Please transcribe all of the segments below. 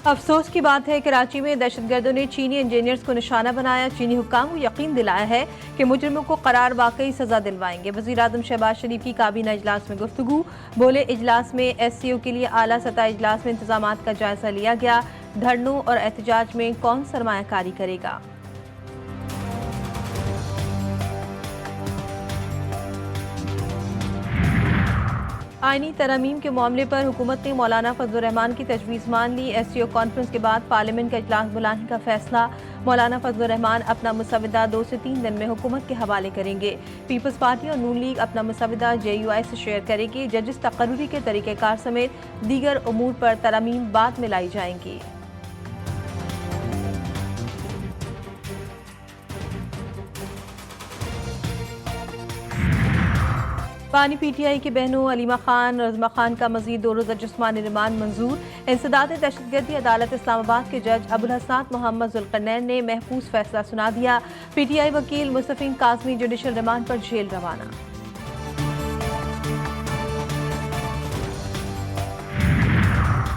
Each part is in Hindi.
अफसोस की बात है कराची में दहशतगर्दों ने चीनी इंजीनियर्स को निशाना बनाया। चीनी हुक्काम को यकीन दिलाया है कि मुजरिमों को करार वाकई सजा दिलवाएंगे। वज़ीर आज़म शहबाज शरीफ की काबीना इजलास में गुफ्तगू। बोले, इजलास में SCO के लिए आला सतह इजलास में इंतजामात का जायजा लिया गया। धरनों और एहतजाज में कौन सरमायाकारी करेगा। आईनी तरमीम के मामले पर हुकूमत ने मौलाना फजल रहमान की तजवीज़ मान ली। SCO कॉन्फ्रेंस के बाद पार्लियामेंट का इजलास बुलाने का फैसला। मौलाना फजल रहमान अपना मुसविदा 2 से 3 दिन में हुकूमत के हवाले करेंगे। पीपल्स पार्टी और नून लीग अपना मुसविदा JUI से शेयर करेगी। जजिस तकर्रुरी के तरीक़ेकार समेत दीगर उमूर पर तरमीम बाद में लाई जाएंगी। पानी PTI की बहनों अलीमा खान और रज़मा खान का मजीद 2 रोज़ा जिस्मानी रिमांड मंजूर। इंसदाद दहशतगर्दी अदालत इस्लामाबाद के जज अबुल हसनात मोहम्मद जुल्करनैन ने महफूज फैसला सुना दिया। PTI वकील मुस्तफ़ीन काज़मी जुडिशल रिमांड पर जेल रवाना।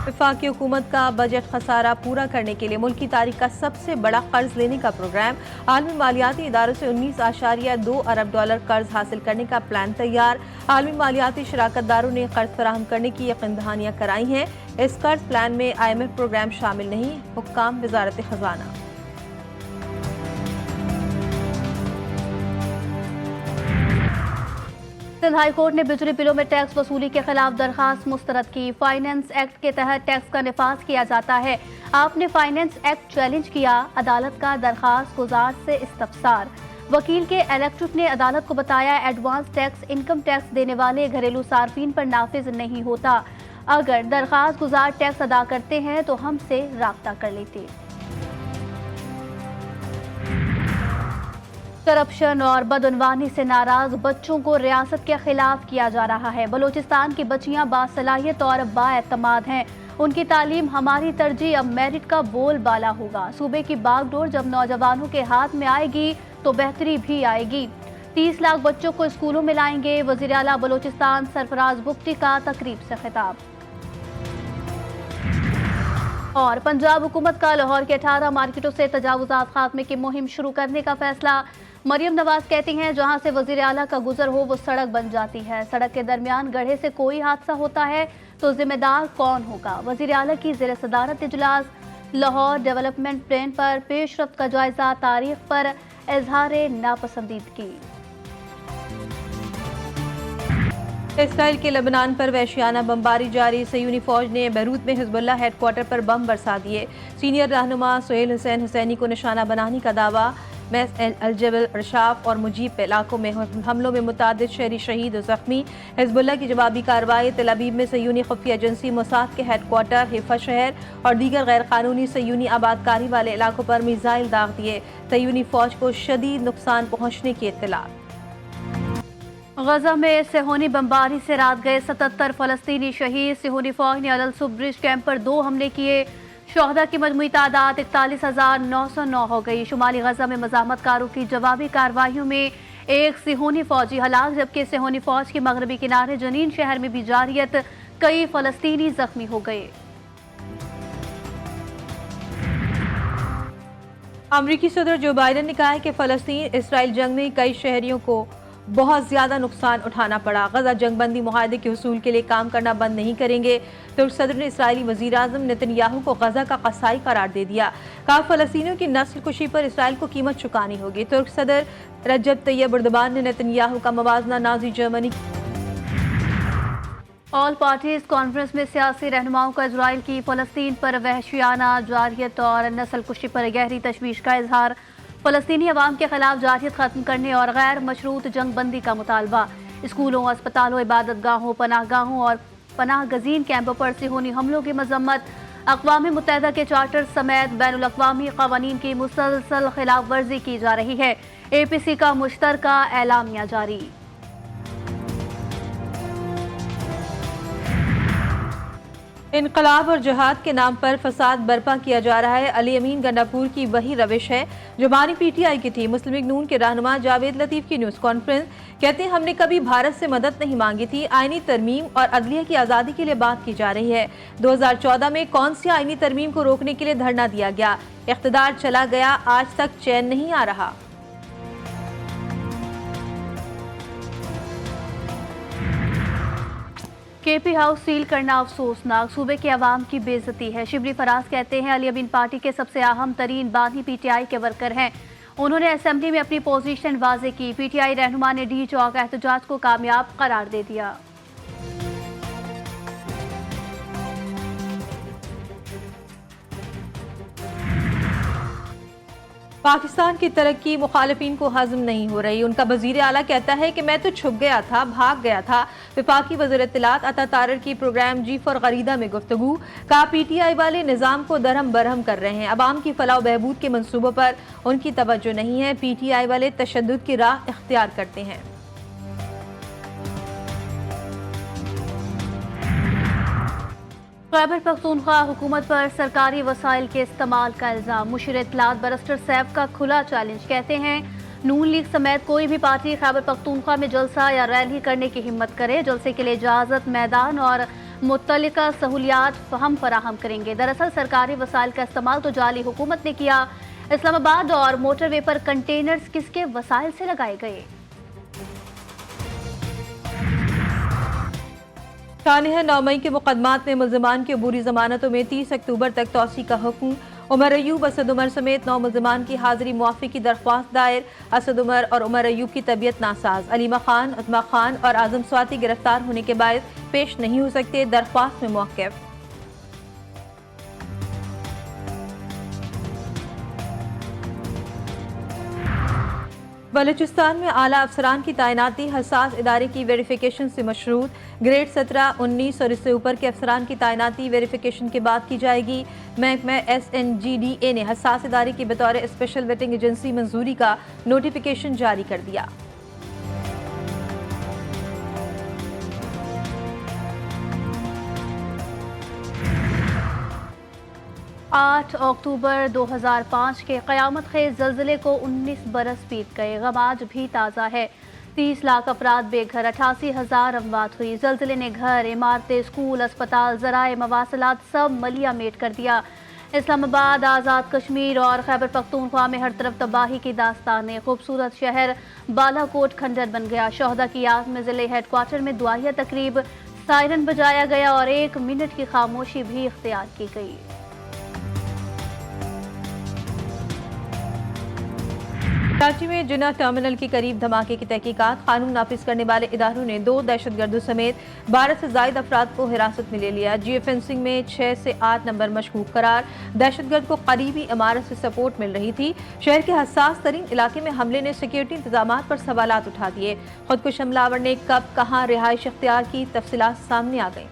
वफाकी हुकूमत का बजट खसारा पूरा करने के लिए मुल्क की तारीख का सबसे बड़ा कर्ज लेने का प्रोग्राम। आलमी मालियाती इदारों से 19.2 अरब डॉलर कर्ज हासिल करने का प्लान तैयार। आलमी मालियाती शराकतदारों ने कर्ज फराहम करने की यकीन दहानियां कराई हैं। इस कर्ज प्लान में IMF प्रोग्राम शामिल नहीं। हुक्काम वजारत खजाना। सिंध हाई कोर्ट ने बिजली बिलों में टैक्स वसूली के खिलाफ दरखास्त मुस्तरद की। फाइनेंस एक्ट के तहत टैक्स का निफाज किया जाता है। आपने फाइनेंस एक्ट चैलेंज किया, अदालत का दरखास्त गुजार से इस्तफसार। वकील के इलेक्ट्रिक ने अदालत को बताया, एडवांस टैक्स इनकम टैक्स देने वाले घरेलू सार्फिन पर नाफिज नहीं होता। अगर दरखास्त गुजार टैक्स अदा करते हैं तो हमसे राब्ता कर लेते। करप्शन और बदउनवानी से नाराज बच्चों को रियासत के खिलाफ किया जा रहा है। बलूचिस्तान की बच्चियां बासलाहियत और बाएतमाद हैं। उनकी तालीम हमारी तरजीह, अब मेरिट का बोलबाला होगा। सूबे की बागडोर जब नौजवानों के हाथ में आएगी तो बेहतरी भी आएगी। 30 लाख बच्चों को स्कूलों में लाएंगे। वज़ीर आला बलूचिस्तान सरफराज बुख्ती का तकरीब से खिताब। और पंजाब हुकूमत का लाहौर के 18 मार्केटों से तजावुजात खात्मे की मुहिम शुरू करने का फैसला। मरियम नवाज कहती हैं, जहां से वज़ीर आला का गुजर हो वो सड़क बन जाती है। सड़क के दरमियान गड्ढे से कोई हादसा होता है तो जिम्मेदार कौन होगा। वज़ीर आला की ज़ेर सदारत इजलास। लाहौर डेवलपमेंट प्लान पर पेशरफ्त का जायजा, तारीख पर इजहार नापसंदीदगी। इसराइल के लेबनान पर वहशियाना बमबारी जारी। सयूनी फौज ने बैरूत में हिजबुल्लाह हेडक्वार्टर पर बम बरसा दिए। सीनियर रहनुमा सुहेल हुसैन हुसैनी को निशाना बनाने का दावा। मैस अलजबल, अरशाफ और मुजीब इलाकों में हमलों में मुतादिद शहरी शहीद और जख्मी। हिजबुल्लाह की जवाबी कार्रवाई। तेल अवीव में सयूनी खुफिया एजेंसी मोसाद के हेडक्वार्टर, हिफा शहर और दीगर गैर कानूनी सयूनी आबादकारी वाले इलाकों पर मिसाइल दाग दिए। सयूनी फौज को शदीद नुकसान पहुँचने की इत्तला। गजा में सेहोनी बमबारी से रात गए 77 फलस्तीनी शहीद। सेहोनी फौज ने अल सुब ब्रिज कैंप पर 2 हमले किए। शोहदा की मजमूई तादाद 41,909 हो गई। शुमाली गजा में मज़ाहमतकारों की जवाबी कार्रवाइयों में 1 सेहोनी फौजी हलाक, जबकि सेहोनी फौज के मगरबी किनारे जनीन शहर में भी जारियत कई फलस्तीनी जख्मी हो गए। अमरीकी सदर जो बाइडन ने कहा है कि फ़लस्तीन इसराइल जंग में कई शहरियों को बहुत ज़्यादा नुकसान उठाना पड़ा। गजा जंगबंदी मुआहदे के हुसूल के लिए काम करना बंद नहीं करेंगे। तुर्क सदर ने इसराइली वज़ीर आज़म नेतन्याहू को गजा का कसाई करार दे दिया। कहा, फ़लस्तीनियों की नस्ल कुशी पर इसराइल को कीमत चुकानी होगी। तुर्क सदर रजब तैयब एर्दोगान ने नेतन्याहू का मवाजना Nazi Germany. All parties conference में सियासी रहनुमाओं का इजराइल की फ़लस्तीन पर वहशियाना जारियत और नस्ल कुशी पर गहरी तशवीश का इजहार। फ़लस्तीनी अवाम के खिलाफ जारियत खत्म करने और गैर मशरूत जंग बंदी का मुतालबा। स्कूलों, अस्पतालों, इबादत गाहों, पनाहगाहों और पनाह गजीन कैंपों पर सेहोनी हमलों की मजम्मत। अक़वाम मुत्तहिदा के चार्टर समेत बैनुल अक़वामी क़वानीन की मुसलसल खिलाफ वर्जी की जा रही है। APC का मुश्तरका एलामिया जारी। इनकलाब और जहाद के नाम पर फसाद बर्पा किया जा रहा है। अली अमीन गंडापुर की वही रविश है जो हमारी पीटीआई की थी। मुस्लिम लीग नून के रहनुमा जावेद लतीफ की न्यूज़ कॉन्फ्रेंस, कहते हैं हमने कभी भारत से मदद नहीं मांगी थी। आईनी तरमीम और अदलिया की आज़ादी के लिए बात की जा रही है। 2014 में कौन सी आईनी तरमीम को रोकने के लिए धरना दिया गया? इख्तिदार चला गया, आज तक चैन नहीं आ रहा। केपी हाउस सील करना अफसोसनाक, सूबे के अवाम की बेइज्जती है। शिबली फराज कहते हैं अली अमीन पार्टी के सबसे अहम तरीन बानी पीटीआई के वर्कर हैं। उन्होंने असेंबली में अपनी पोजीशन वाजे की। पीटीआई रहनुमा ने डी चौक एहतजाज को कामयाब करार दे दिया। पाकिस्तान की तरक्की मुखालिफिन को हजम नहीं हो रही। उनका वजीर आला कहता है कि मैं तो छुप गया था, भाग गया था। विफाकी वज़ीर इत्तलात अता तारर की प्रोग्राम जी फॉर गरीदा में गुफ्तगू, कहा पीटीआई वाले निज़ाम को दरहम बरहम कर रहे हैं। अवाम की फलाह बहबूद के मनसूबों पर उनकी तवज्जो नहीं है। पीटीआई वाले तशद्दुद की राह इख्तियार करते हैं। खैबर पख्तूनख्वा हुकूमत पर सरकारी वसाइल के इस्तेमाल का इल्जाम। मुशीर इत्तलात बैरिस्टर सैफ का खुला चैलेंज, कहते हैं नून लीग समेत कोई भी पार्टी खैबर पख्तूनख्वा में जलसा या रैली करने की हिम्मत करे, जलसे के लिए इजाज़त, मैदान और मुत्तलिका सहूलियात हम फराहम करेंगे। दरअसल सरकारी वसाइल का इस्तेमाल तो जाली हुकूमत ने किया। इस्लामाबाद और मोटरवे पर कंटेनर्स किसके वसाइल से लगाए गए? शानिह 9 मई के मुकदमात में मुल्ज़िमान की अबूरी जमानतों में 30 अक्टूबर तक तौसी का हुक्म। उमर अयूब, असद उमर समेत 9 मुल्ज़िमान की हाजिरी मुआफ़ी की दरख्वास्त दायर। असद उमर और उमर अयूब की तबीयत नासाज। अलीमा खान, उतमा खान और आजम स्वाति गिरफ्तार होने के बाद पेश नहीं हो सकते, दरख्वास्त में मौक़िफ़। बलूचिस्तान में आला अफसरान की तैनाती हसास इदारे की वेरिफिकेशन से मशरूत। ग्रेड 17, 19 और इससे ऊपर के अफसरान की तैनाती वेरिफिकेशन के बाद की जाएगी। महकमा SNGDA ने हसास इदारे की बतौर स्पेशल वेटिंग एजेंसी मंजूरी का नोटिफिकेशन जारी कर दिया। 8 अक्टूबर 2005 के क़यामत खेज़ ज़लज़ले को 19 बरस बीत गए। गम आज भी ताज़ा है। 30 लाख अफराद बेघर, 88,000 अमवात हुई। ज़लज़ले ने घर, इमारतें, स्कूल, अस्पताल, ज़राए मवासलात सब मलिया मेट कर दिया। इस्लामाबाद, आज़ाद कश्मीर और खैबर पख्तूनख्वा में हर तरफ तबाही की दास्तानें। खूबसूरत शहर बालाकोट खंडर बन गया। शोहदा की याद में ज़िले हेडक्वार्टर में दुआया तकरीब, सायरन बजाया गया और 1 मिनट की खामोशी भी इख्तियार की गई। कराची में जिन्ना टर्मिनल के करीब धमाके की तहकीकात। कानून नाफिज करने वाले इदारों ने 2 दहशतगर्दों समेत 12 से ज्यादा अफराद को हिरासत में ले लिया। जियो फेंसिंग में 6 से 8 नंबर मशकूक करार। दहशतगर्द को करीबी इमारत से सपोर्ट मिल रही थी। शहर के हसास तरीन इलाके में हमले ने सिक्योरिटी इंतजाम पर सवालात उठा दिए। खुदकुश हमलावर ने कब कहाँ रिहाइश इख्तियार की, तफसीलात सामने आ गई।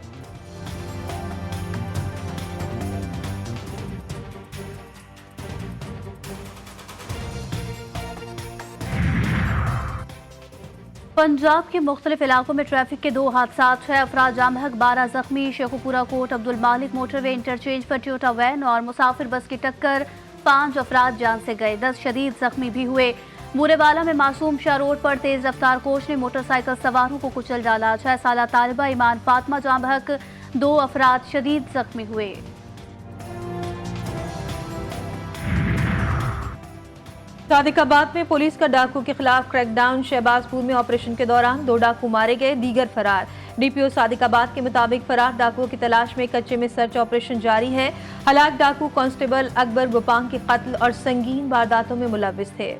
पंजाब के मुख्तलिफ इलाकों में ट्रैफिक के 2 हादसा, 6 अफराद जाम हक, 12 जख्मी। शेखुपुरा कोट अब्दुल मालिक मोटरवे इंटरचेंज पर टोयोटा वैन और मुसाफिर बस की टक्कर, 5 अफराद जान से गए, 10 शदीद जख्मी भी हुए। बूरेवाला में मासूम शाह रोड पर तेज रफ्तार कोच ने मोटरसाइकिल सवारों को कुचल डाला। 6 साला तालिबा ईमान फातिमा जाम हक, 2 अफराद शदीद जख्मी हुए। सादिकाबाद में पुलिस का डाकू के खिलाफ क्रैकडाउन। शहबाजपुर में ऑपरेशन के दौरान 2 डाकू मारे गए, दीगर फरार। DPO सादिकाबाद के मुताबिक फरार डाकुओं की तलाश में कच्चे में सर्च ऑपरेशन जारी है। हलाक डाकू कांस्टेबल अकबर गुपांग के कत्ल और संगीन वारदातों में मुलव्विस थे।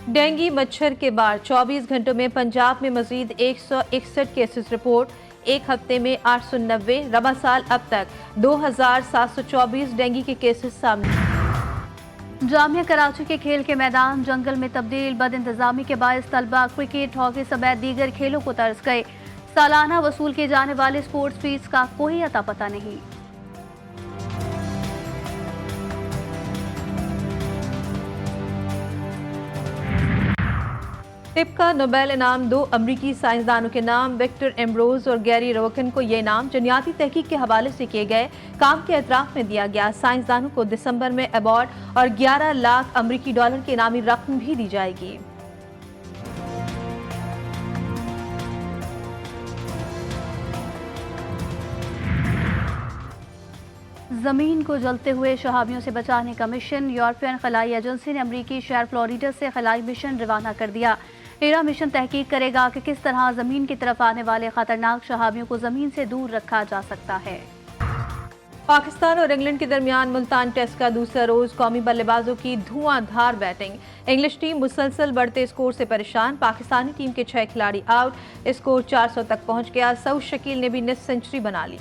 डेंगू मच्छर के बाद 24 घंटों में पंजाब में मजीद 161 केसेस रिपोर्ट। एक हफ्ते में 890। रबा साल अब तक 2724 डेंगू के केसेस सामने। जामिया कराची के खेल के मैदान जंगल में तब्दील। बद इंतजामी के बायस तलबा क्रिकेट, हॉकी समेत दीगर खेलों को तरस गए। सालाना वसूल किए जाने वाले स्पोर्ट्स फीस का कोई अता पता नहीं। टिप का नोबेल इनाम 2 अमरीकी साइंसदानों के नाम विक्टर एम्ब्रोज और गैरी रोकन को ये इनाम जनियाती तहकीक के हवाले से किए गए काम के एतराफ में दिया गया। साइंसदानों को दिसंबर में अवार्ड और 11 लाख अमरीकी डॉलर की इनामी रकम भी दी जाएगी। जमीन को जलते हुए शहाबियों से बचाने का मिशन। यूरोपियन खलाई एजेंसी ने अमरीकी शहर फ्लोरिडा से खलाई मिशन रवाना कर दिया। एरा मिशन तहकीक करेगा कि किस तरह जमीन की तरफ आने वाले खतरनाक शहाबियों को जमीन से दूर रखा जा सकता है। पाकिस्तान और इंग्लैंड के दरमियान मुल्तान टेस्ट का दूसरा रोज कौमी बल्लेबाजों की धुआंधार बैटिंग। इंग्लिश टीम मुसलसल बढ़ते स्कोर से परेशान। पाकिस्तानी टीम के 6 खिलाड़ी आउट, स्कोर 400 तक पहुंच गया। सऊद शकील ने भी निस्फ सेंचुरी बना ली।